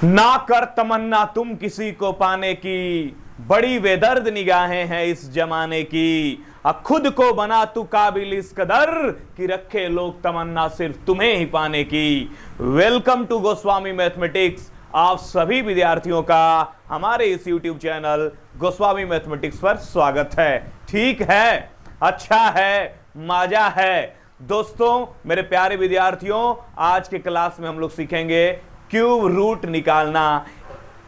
ना कर तमन्ना तुम किसी को पाने की, बड़ी बेदर्द निगाहें हैं इस जमाने की। खुद को बना तू काबिल इस कदर कि रखे लोग तमन्ना सिर्फ तुम्हें ही पाने की। Welcome to Goswami mathematics. आप सभी विद्यार्थियों का हमारे इस YouTube चैनल गोस्वामी मैथमेटिक्स पर स्वागत है। ठीक है, अच्छा है, मजा है। दोस्तों, मेरे प्यारे विद्यार्थियों, आज के क्लास में हम लोग सीखेंगे क्यूब रूट निकालना।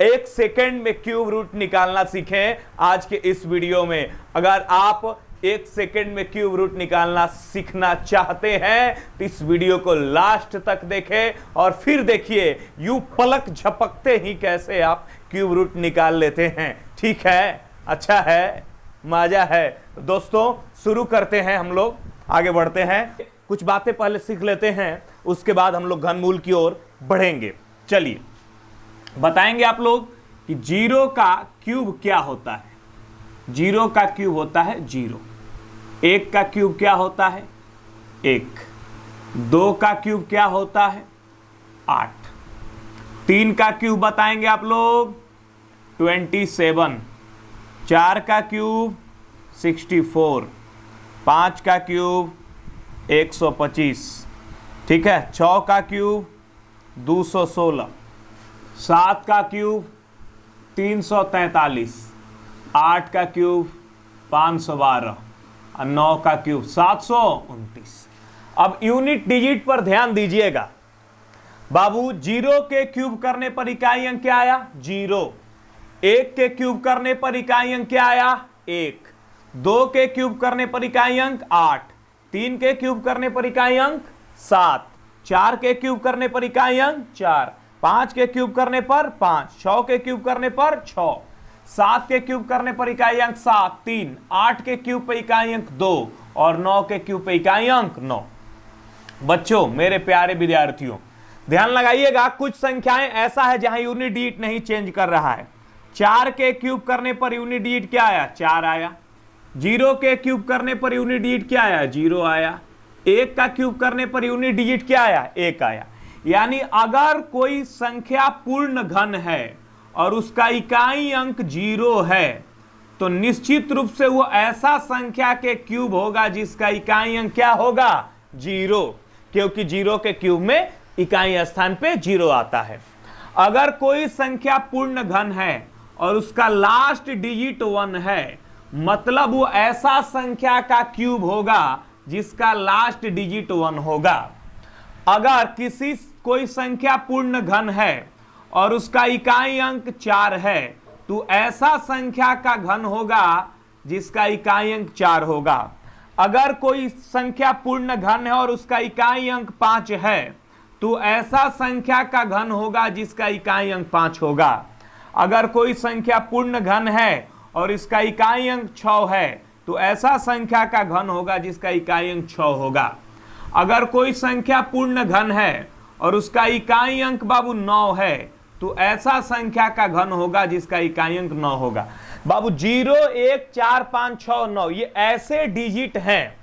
एक सेकंड में क्यूब रूट निकालना सीखें आज के इस वीडियो में। अगर आप एक सेकंड में क्यूब रूट निकालना सीखना चाहते हैं तो इस वीडियो को लास्ट तक देखें और फिर देखिए यूं पलक झपकते ही कैसे आप क्यूब रूट निकाल लेते हैं। ठीक है, अच्छा है, मजा है। दोस्तों, शुरू करते हैं, हम लोग आगे बढ़ते हैं। कुछ बातें पहले सीख लेते हैं, उसके बाद हम लोग घनमूल की ओर बढ़ेंगे। चलिए बताएंगे आप लोग कि जीरो का क्यूब क्या होता है। जीरो का क्यूब होता है जीरो। एक का क्यूब क्या होता है? एक। दो का क्यूब क्या होता है? 8। तीन का क्यूब बताएंगे आप लोग 27। चार का क्यूब 64। पांच का क्यूब 125। ठीक है। 6 का क्यूब 216। 7 का क्यूब 343। 8 का क्यूब 512 और 9 का क्यूब 729। अब यूनिट डिजिट पर ध्यान दीजिएगा बाबू। जीरो के क्यूब करने पर इकाई अंक क्या आया? जीरो। एक के क्यूब करने पर इकाई अंक क्या आया? 1। दो के क्यूब करने पर इकाई अंक 8। तीन के क्यूब करने पर इकाई अंक 7। चार के क्यूब करने पर इकाई अंक 4। 5 के क्यूब करने पर 5। 6 के क्यूब करने पर 6। 7 के क्यूब करने पर इकाई अंक 7 3। 8 के क्यूब पर इकाई अंक 2 और 9 के क्यूब पर इकाई अंक 9। बच्चों, मेरे प्यारे विद्यार्थियों, ध्यान लगाइएगा। कुछ संख्याएं ऐसा है जहां यूनिट डिजिट नहीं चेंज कर रहा है। 4 के क्यूब करने पर यूनिट डिजिट क्या आया? 4 आया। 0 के क्यूब करने पर यूनिट डिजिट क्या आया? 0 आया। 1 का क्यूब करने पर यूनिट डिजिट क्या आया? 1 आया। यानी अगर कोई संख्या पूर्ण घन है और उसका इकाई अंक 0 है तो निश्चित रूप से वो ऐसा संख्या के क्यूब होगा जिसका इकाई अंक क्या होगा? 0, क्योंकि 0 के क्यूब में इकाई स्थान पे 0 आता है। अगर कोई संख्या पूर्ण घन है और उसका लास्ट डिजिट 1 है, मतलब वो ऐसा संख्या का क्यूब होगा जिसका लास्ट डिजिट 1 होगा। अगर कोई संख्या पूर्ण घन है और उसका इकाई अंक 4 है तो ऐसा संख्या का घन होगा जिसका इकाई अंक 4 होगा। अगर कोई संख्या पूर्ण घन है और उसका इकाई अंक 5 है तो ऐसा संख्या का घन होगा जिसका इकाई अंक 5 होगा। अगर कोई संख्या पूर्ण घन है और इसका इकाई अंक 6 है तो ऐसा संख्या का घन होगा जिसका इकाई अंक 6 होगा। अगर कोई संख्या पूर्ण घन है और उसका इकाई अंक बाबू 9 है तो ऐसा संख्या का घन होगा जिसका इकाई अंक 9 होगा। बाबू 0 1 4 5 6 9 ये ऐसे डिजिट हैं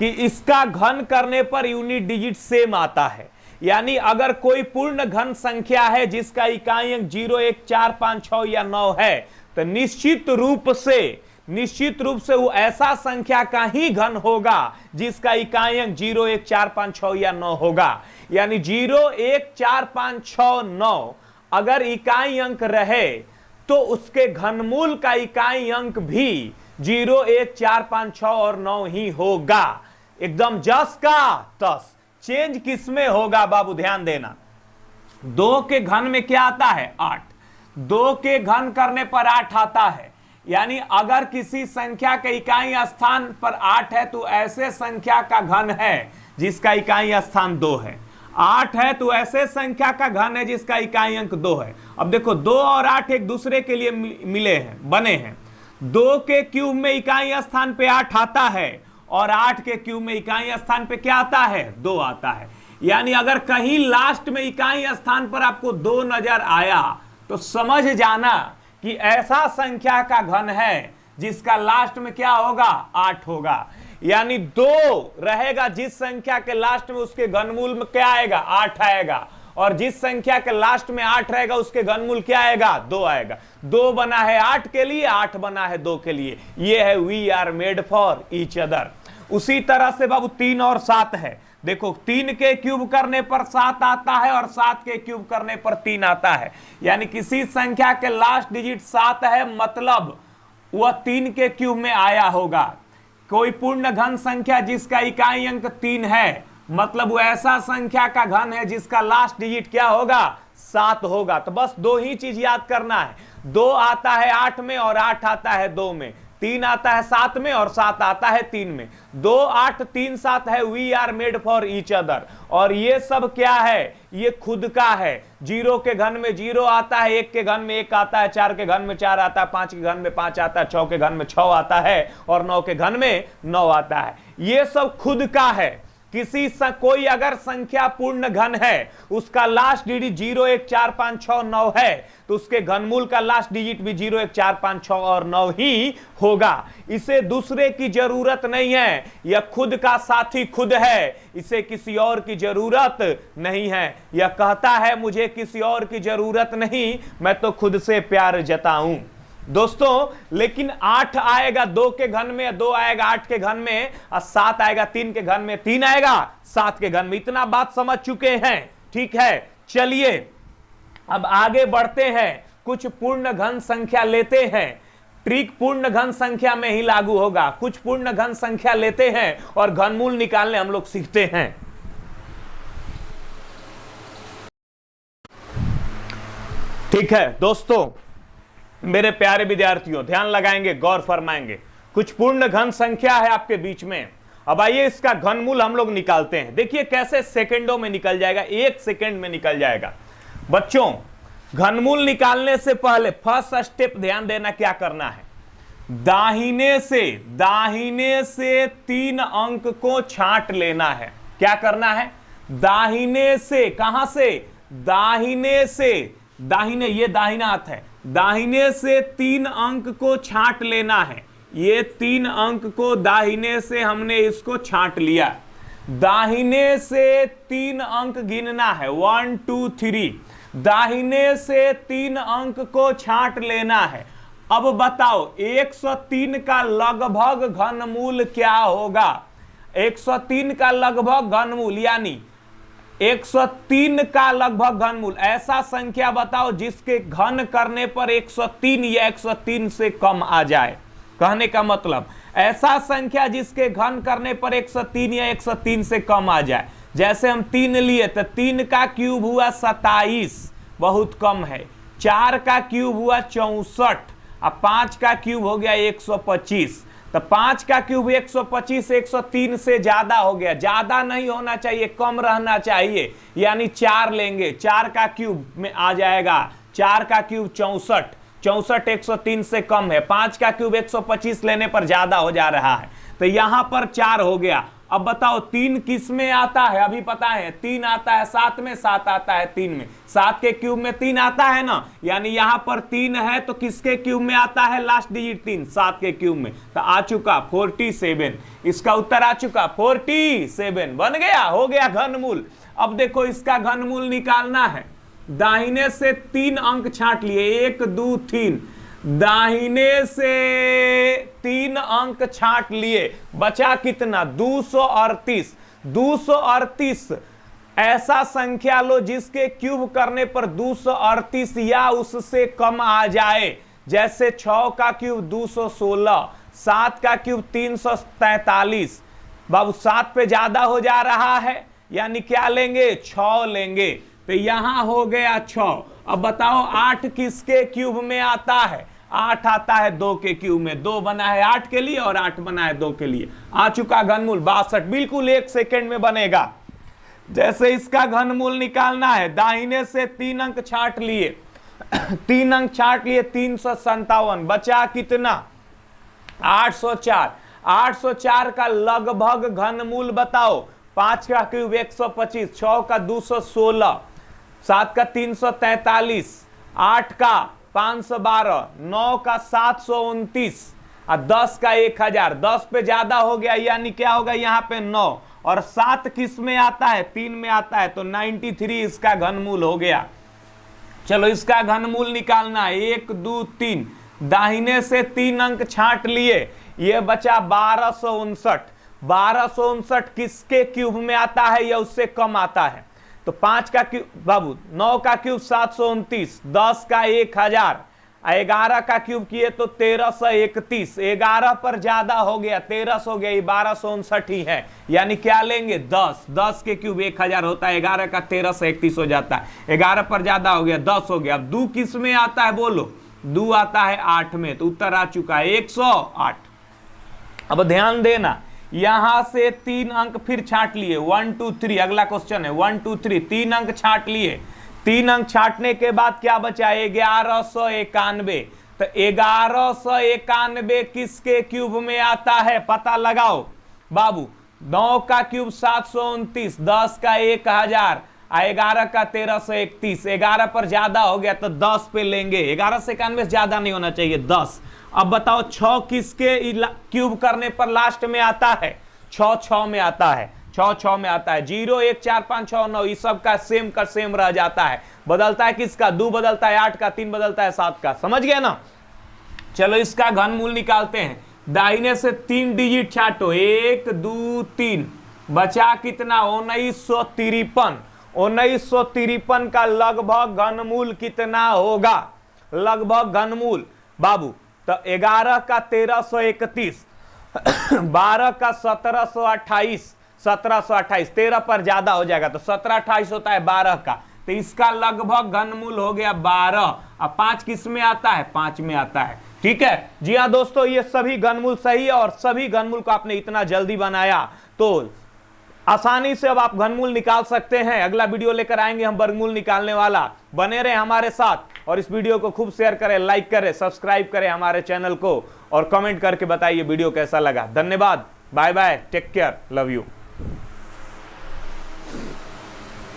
कि इसका घन करने पर यूनिट डिजिट सेम आता है। यानी अगर कोई पूर्ण घन संख्या है जिसका इकाई अंक 0 1 4 5 6 या 9 है तो निश्चित रूप से वो ऐसा संख्या का ही घन होगा जिसका इकाई अंक 0 1 4 5 6 या 9 होगा। यानी 0 1 4 5 6 9 अगर इकाई अंक रहे तो उसके घनमूल का इकाई अंक भी 0 1 4 5 6 और 9 ही होगा। एकदम जस का तस। चेंज किसमें होगा बाबू? ध्यान देना। 2 के घन में क्या आता है? 8। 2 के घन करने पर 8 आता है। यानी अगर किसी संख्या के इकाई स्थान पर 8 है तो ऐसे संख्या का घन है जिसका इकाई स्थान 2 है। 8 है तो ऐसे संख्या का घन है जिसका इकाई अंक 2 है। अब देखो 2 और 8 एक दूसरे के लिए मिले हैं, बने हैं। 2 के क्यूब में इकाई स्थान पे 8 आता है और 8 के क्यूब में इकाई स्थान पे क्या आता है? 2 आता है। यानी अगर कहीं लास्ट में इकाई स्थान पर आपको 2 नजर आया तो समझ जाना कि ऐसा संख्या का घन है जिसका लास्ट में क्या होगा? 8 होगा। यानी 2 रहेगा जिस संख्या के लास्ट में उसके घनमूल में क्या आएगा? 8 आएगा। और जिस संख्या के लास्ट में 8 रहेगा उसके घनमूल क्या आएगा? 2 आएगा। 2 बना है 8 के लिए, 8 बना है 2 के लिए। ये है we are made for each other. उसी तरह से बाबू 3 और 7 है। देखो 3 के क्यूब करने पर 7 आता है और 7 के क्यूब करने पर 3 आता है। यानी किसी संख्या के लास्ट डिजिट 7 है, मतलब वह 3 के क्यूब में आया होगा। कोई पूर्ण घन संख्या जिसका इकाई अंक 3 है, मतलब वो ऐसा संख्या का घन है जिसका लास्ट डिजिट क्या होगा? 7 होगा। तो बस 2 ही चीज याद करना है। 2 आता है 8 में और 8 आता है 2 में। 3 आता है 7 में और 7 आता है 3 में। 2 8 3 7 है we are made for each other. और ये सब क्या है? ये खुद का है। 0 के घन में 0 आता है, 1 के घन में 1 आता है, 4 के घन में 4 आता है, 5 के घन में 5 आता है, 6 के घन में 6 आता है और 9 के घन में 9 आता है। ये सब खुद का है। कोई अगर संख्या पूर्ण घन है, उसका लास्ट डिजिट 0 1 4 5 6 9 है, तो उसके घनमूल का लास्ट डिजिट भी 0 1 4 5 6 और 9 ही होगा। इसे दूसरे की जरूरत नहीं है, यह खुद का साथी खुद है, इसे किसी और की जरूरत नहीं है। यह कहता है मुझे किसी और की जरूरत नहीं, मैं तो खुद से प्यार जताऊं। दोस्तों लेकिन 8 आएगा 2 के घन में, 2 आएगा 8 के घन में, और 7 आएगा 3 के घन में, 3 आएगा 7 के घन में। इतना बात समझ चुके हैं? ठीक है, चलिए अब आगे बढ़ते हैं। कुछ पूर्ण घन संख्या लेते हैं। ट्रिक पूर्ण घन संख्या में ही लागू होगा। कुछ पूर्ण घन संख्या लेते हैं और घनमूल निकालने हम लोग सीखते हैं। ठीक है दोस्तों, मेरे प्यारे विद्यार्थियों ध्यान लगाएंगे, गौर फरमाएंगे। कुछ पूर्ण घन संख्या है आपके बीच में। अब आइए इसका घनमूल हम लोग निकालते हैं। देखिए कैसे सेकंडों में निकल जाएगा, 1 सेकंड में निकल जाएगा। बच्चों घनमूल निकालने से पहले फर्स्ट स्टेप ध्यान देना, क्या करना है? दाहिने से 3 अंक को छांट लेना है। क्या करना है? दाहिने से, कहां से? दाहिने से, दाहिने, ये दाहिना हाथ है, दाहिने से 3 अंक को छांट लेना है। ये 3 अंक को दाहिने से हमने इसको छांट लिया। दाहिने से 3 अंक गिनना है, 1 2 3। दाहिने से 3 अंक को छांट लेना है। अब बताओ 103 का लगभग घनमूल क्या होगा? 103 का लगभग घनमूल यानी 103 का लगभग घनमूल, ऐसा संख्या बताओ जिसके घन करने पर 103 या 103 से कम आ जाए। कहने का मतलब ऐसा संख्या जिसके घन करने पर 103 या 103 से कम आ जाए। जैसे हम 3 लिए तो 3 का क्यूब हुआ 27, बहुत कम है। 4 का क्यूब हुआ 64, अब 5 का क्यूब हो गया 125। तो 5 का क्यूब 125 103 से ज्यादा हो गया। ज्यादा नहीं होना चाहिए, कम रहना चाहिए, यानी 4 लेंगे। 4 का क्यूब में आ जाएगा, 4 का क्यूब 64, 64 103 से कम है। 5 का क्यूब 125 लेने पर ज्यादा हो जा रहा है, तो यहां पर 4 हो गया। अब बताओ 3 किस में आता है? अभी पता है 3 आता है 7 में, 7 आता है 3 में। 7 के क्यूब में 3 आता है ना, यानी यहां पर 3 है तो किसके क्यूब में आता है? लास्ट डिजिट 3, 7 के क्यूब में। तो आ चुका 47। इसका उत्तर आ चुका 47, बन गया, हो गया घनमूल। अब देखो इसका घनमूल निकालना है। दाहिने से 3 अंक छांट लिए, 1 2 3। दाहिने से 3 अंक छांट लिए, बचा कितना? 238। 238 ऐसा संख्या लो जिसके क्यूब करने पर 238 या उससे कम आ जाए। जैसे 6 का क्यूब 216, 7 का क्यूब 343। बाबू 7 पे ज्यादा हो जा रहा है, यानी क्या लेंगे? 6 लेंगे। तो यहां हो गया 6। अब बताओ 8 किसके क्यूब में आता है? 8 आता है 2 के क्यूब में। 2 बना है 8 के लिए और 8 बना है 2 के लिए। आ चुका घनमूल 62, बिल्कुल 1 सेकेंड में बनेगा। जैसे इसका घनमूल निकालना है, दाहिने से 3 अंक छांट लिए, 3 अंक छांट लिए 357, बचा कितना? 804। 804 का लगभग घनमूल बताओ। 5 का क्यूब 125, 6 का 216, 7 का 343, 8 का 512, 9 का 729 और 10 का 1000। 10 पे ज्यादा हो गया, यानी क्या होगा? यहाँ पे 9 और 7 किस में आता है, 3 में आता है, तो 93 इसका घनमूल हो गया। चलो इसका घनमूल निकालना है, 1 2 3, दाहिने से 3 अंक छांट लिए, ये बचा 1259। 1259 किसके क्यूब में आता है या उससे कम आता है, तो 5 का क्यूब बाबू, 9 का क्यूब 729, 10 का 1000, 11 का क्यूब किए तो 1331, 11 पर ज्यादा हो गया, 1300 हो गया, ये 1259 ही है, यानी क्या लेंगे 10, 10 के क्यूब 1000 होता है, 11 का 1331 हो जाता है, 11 पर ज्यादा हो गया, 10 हो गया। अब 2 किस में आता है बोलो, 2 आता है 8 में, तो उत्तर आ चुका है 108। अब ध्यान देना, यहां से 3 अंक फिर छांट लिए, 1 2 3, अगला क्वेश्चन है 1 2 3, 3 अंक छांट लिए, 3 अंक छांटने के बाद क्या बचा 1191, तो 1191 किसके क्यूब में आता है पता लगाओ बाबू, 9 का क्यूब 729, 10 का 1000, 11 का 1331, 11 पर ज्यादा हो गया तो 10 पे लेंगे, 11 से 91 ज्यादा नहीं होना चाहिए, 10। अब बताओ 6 किसके क्यूब करने पर लास्ट में आता है, 6 में आता है, 6 में आता है, 0 1 4 5 6 9, इस सब का सेम रह जाता है, बदलता है किसका, 2 बदलता है 8 का, 3 बदलता है 7 का, समझ गए ना। चलो इसका घनमूल निकालते हैं, दाहिने से 3 डिजिट छाटो, 1 2 3, बचा कितना 1953, 1953 का लगभग घनमूल कितना होगा, लगभग घनमूल बाबू, तो 11 का 1331, 12 का 1728, 1728, 13 पर ज्यादा हो जाएगा तो 1728 होता है 12 का, तो इसका लगभग घनमूल हो गया 12। अब 5 किस में आता है, 5 में आता है, ठीक है। जी हाँ दोस्तों, ये सभी घनमूल सही है और सभी घनमूल को आपने इतना जल्दी बनाया तो आसानी से अब आप घनमूल निकाल सकते हैं। अगला वीडियो लेकर आएंगे हम वर्गमूल निकालने वाला, बने रहे हमारे साथ और इस वीडियो को खूब शेयर करें, लाइक करें, सब्सक्राइब करें हमारे चैनल को और कमेंट करके बताइए वीडियो कैसा लगा। धन्यवाद, bye bye, take care, love you.